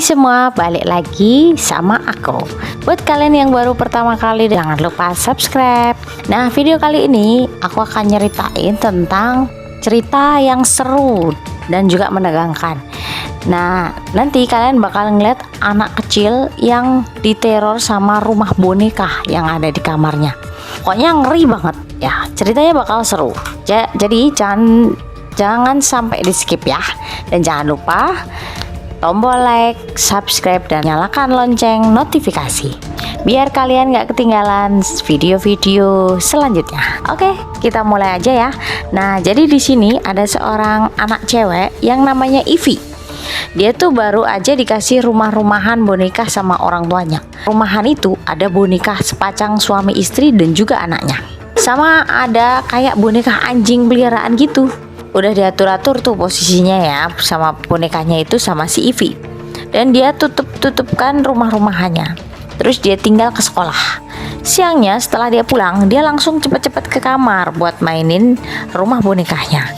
semua, balik lagi sama aku. Buat kalian yang baru pertama kali, jangan lupa subscribe. Nah, video kali ini aku akan nyeritain tentang cerita yang seru dan juga menegangkan. Nah, nanti kalian bakal ngeliat anak kecil yang diteror sama rumah boneka yang ada di kamarnya. Pokoknya ngeri banget ya, ceritanya bakal seru. Jadi jangan sampai di skip ya. Dan jangan lupa tombol like, subscribe, dan nyalakan lonceng notifikasi biar kalian gak ketinggalan video-video selanjutnya. Oke, kita mulai aja ya. Nah, jadi di sini ada seorang anak cewek yang namanya Ivy. Dia tuh baru aja dikasih rumah-rumahan boneka sama orang tuanya. Rumahan itu ada boneka sepasang suami istri dan juga anaknya. Sama ada kayak boneka anjing peliharaan gitu. Udah diatur-atur tuh posisinya ya sama bonekanya itu sama si Ivy. Dan dia tutupkan rumah-rumahannya. Terus dia tinggal ke sekolah. Siangnya setelah dia pulang, dia langsung cepet-cepet ke kamar buat mainin rumah bonekanya.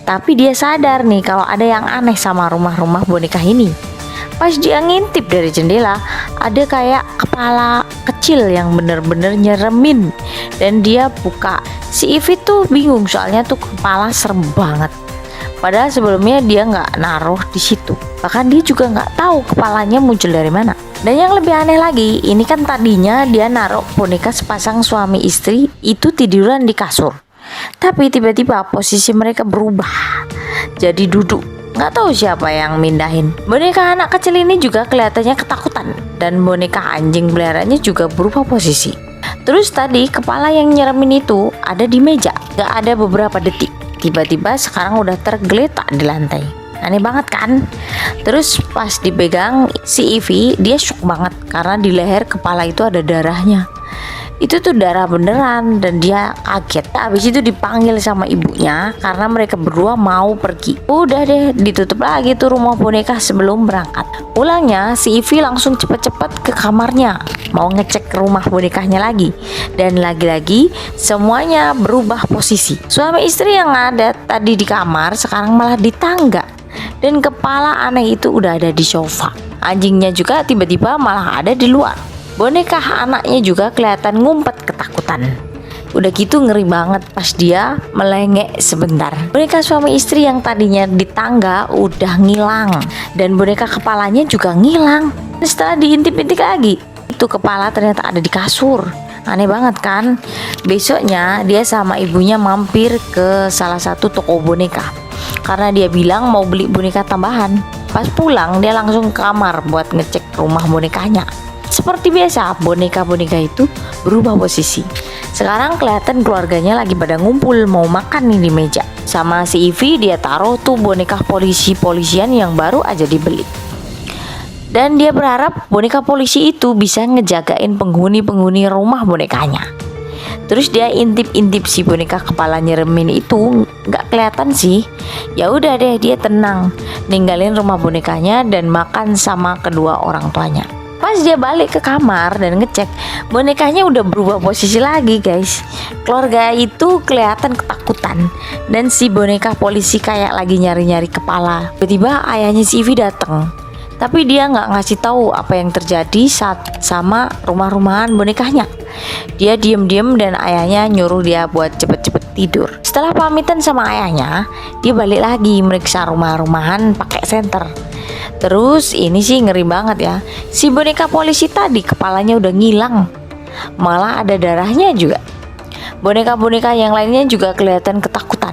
Tapi dia sadar nih kalau ada yang aneh sama rumah-rumah boneka ini. Pas dia ngintip dari jendela, ada kayak kepala kecil yang bener-bener nyeremin. Dan dia buka. Si Ivy tuh bingung soalnya tuh kepala serem banget. Padahal sebelumnya dia nggak naruh di situ. Bahkan dia juga nggak tahu kepalanya muncul dari mana. Dan yang lebih aneh lagi, ini kan tadinya dia naruh boneka sepasang suami istri itu tiduran di kasur. Tapi tiba-tiba posisi mereka berubah jadi duduk. Nggak tahu siapa yang mindahin. Boneka anak kecil ini juga kelihatannya ketakutan. Dan boneka anjing peliharaannya juga berubah posisi. Terus tadi kepala yang nyeremin itu ada di meja. Gak ada beberapa detik. Tiba-tiba sekarang udah tergeletak di lantai. Aneh banget kan? Terus pas dipegang si Ivy, dia shock banget karena di leher kepala itu ada darahnya. Itu tuh darah beneran dan dia kaget. Habis itu dipanggil sama ibunya karena mereka berdua mau pergi. Udah deh, ditutup lagi tuh rumah boneka sebelum berangkat. Pulangnya si Ivy langsung cepet-cepet ke kamarnya mau ngecek rumah bonekanya lagi. Dan lagi-lagi semuanya berubah posisi. Suami istri yang ada tadi di kamar sekarang malah di tangga. Dan kepala aneh itu udah ada di sofa. Anjingnya juga tiba-tiba malah ada di luar. Boneka anaknya juga kelihatan ngumpet ketakutan. Udah gitu ngeri banget pas dia melengek sebentar. Boneka suami istri yang tadinya di tangga udah ngilang. Dan boneka kepalanya juga ngilang. Setelah diintip-intip lagi, itu kepala ternyata ada di kasur. Aneh banget kan? Besoknya dia sama ibunya mampir ke salah satu toko boneka karena dia bilang mau beli boneka tambahan. Pas pulang dia langsung ke kamar buat ngecek rumah bonekanya. Seperti biasa, boneka-boneka itu berubah posisi. Sekarang kelihatan keluarganya lagi pada ngumpul mau makan nih di meja. Sama si Ivy dia taruh tuh boneka polisian yang baru aja dibeli. Dan dia berharap boneka polisi itu bisa ngejagain penghuni rumah bonekanya. Terus dia intip-intip si boneka kepala nyeremin itu nggak kelihatan sih. Ya udah deh, dia tenang ninggalin rumah bonekanya dan makan sama kedua orang tuanya. Pas dia balik ke kamar dan ngecek, bonekanya udah berubah posisi lagi guys. Keluarga itu kelihatan ketakutan. Dan si boneka polisi kayak lagi nyari-nyari kepala. Tiba-tiba ayahnya si Ivy datang. Tapi dia nggak ngasih tahu apa yang terjadi saat sama rumah-rumahan bonekanya. Dia diem-diem dan ayahnya nyuruh dia buat cepet-cepet tidur. Setelah pamitan sama ayahnya, dia balik lagi meriksa rumah-rumahan pakai senter. Terus ini sih ngeri banget ya. Si boneka polisi tadi kepalanya udah ngilang. Malah ada darahnya juga. Boneka-boneka yang lainnya juga kelihatan ketakutan.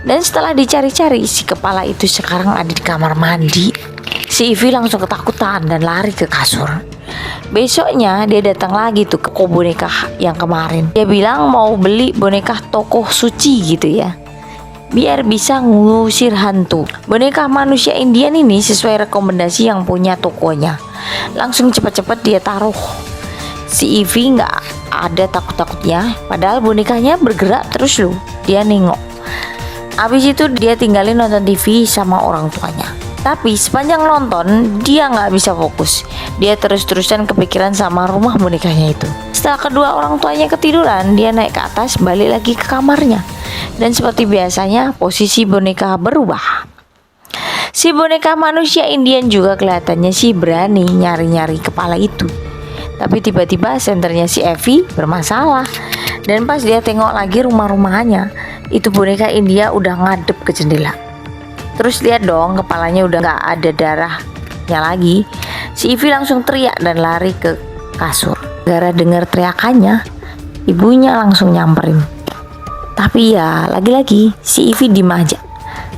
Dan setelah dicari-cari, si kepala itu sekarang ada di kamar mandi. Si Ivy langsung ketakutan dan lari ke kasur. Besoknya dia datang lagi tuh ke toko boneka yang kemarin. Dia bilang mau beli boneka tokoh suci gitu ya, biar bisa ngusir hantu. Boneka manusia Indian ini sesuai rekomendasi yang punya tokonya. Langsung cepet-cepet dia taruh. Si Ivy nggak ada takut-takutnya, padahal bonekanya bergerak terus loh. Dia nengok. Abis itu dia tinggalin nonton TV sama orang tuanya. Tapi sepanjang nonton dia nggak bisa fokus. Dia terus-terusan kepikiran sama rumah bonekanya itu. Setelah kedua orang tuanya ketiduran, dia naik ke atas balik lagi ke kamarnya. Dan seperti biasanya posisi boneka berubah. Si boneka manusia Indian juga kelihatannya sih berani nyari-nyari kepala itu. Tapi tiba-tiba senternya si Evie bermasalah. Dan pas dia tengok lagi rumah-rumahannya, itu boneka India udah ngadep ke jendela. Terus lihat dong, kepalanya udah gak ada darahnya lagi. Si Evie langsung teriak dan lari ke kasur. Gara dengar teriakannya, ibunya langsung nyamperin. Tapi ya lagi-lagi si Evie diem aja,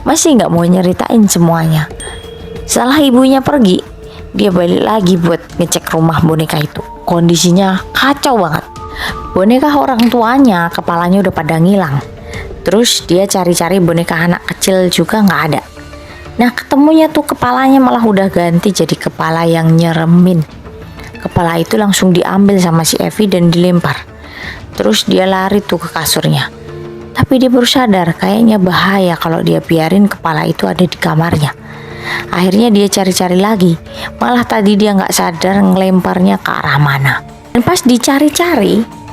masih gak mau nyeritain semuanya. Setelah ibunya pergi, dia balik lagi buat ngecek rumah boneka itu. Kondisinya kacau banget. Boneka orang tuanya kepalanya udah pada ngilang. Terus dia cari-cari boneka anak kecil juga nggak ada. Nah ketemunya tuh kepalanya malah udah ganti jadi kepala yang nyeremin. Kepala itu langsung diambil sama si Evie dan dilempar. Terus dia lari tuh ke kasurnya. Tapi dia baru sadar kayaknya bahaya kalau dia biarin kepala itu ada di kamarnya. Akhirnya dia cari-cari lagi. Malah tadi dia nggak sadar ngelemparnya ke arah mana. Dan pas dicari-cari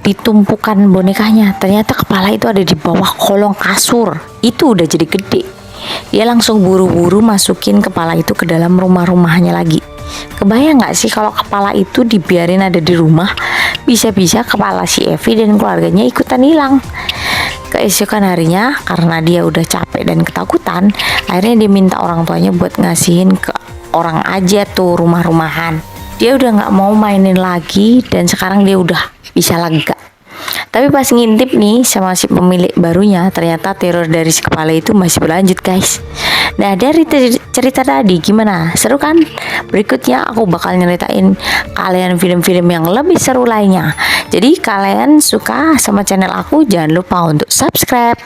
di tumpukan bonekanya, ternyata kepala itu ada di bawah kolong kasur. Itu udah jadi gede. Dia langsung buru-buru masukin kepala itu ke dalam rumah-rumahnya lagi. Kebayang gak sih kalau kepala itu dibiarin ada di rumah, bisa-bisa kepala si Evie dan keluarganya ikutan hilang. Keesokan harinya, karena dia udah capek dan ketakutan, akhirnya dia minta orang tuanya buat ngasihin ke orang aja tuh rumah-rumahan. Dia udah gak mau mainin lagi dan sekarang dia udah bisa lega. Tapi pas ngintip nih sama si pemilik barunya, ternyata teror dari si kepala itu masih berlanjut guys. Nah dari cerita tadi gimana? Seru kan? Berikutnya aku bakal nyeritain kalian film-film yang lebih seru lainnya. Jadi kalian suka sama channel aku, jangan lupa untuk subscribe.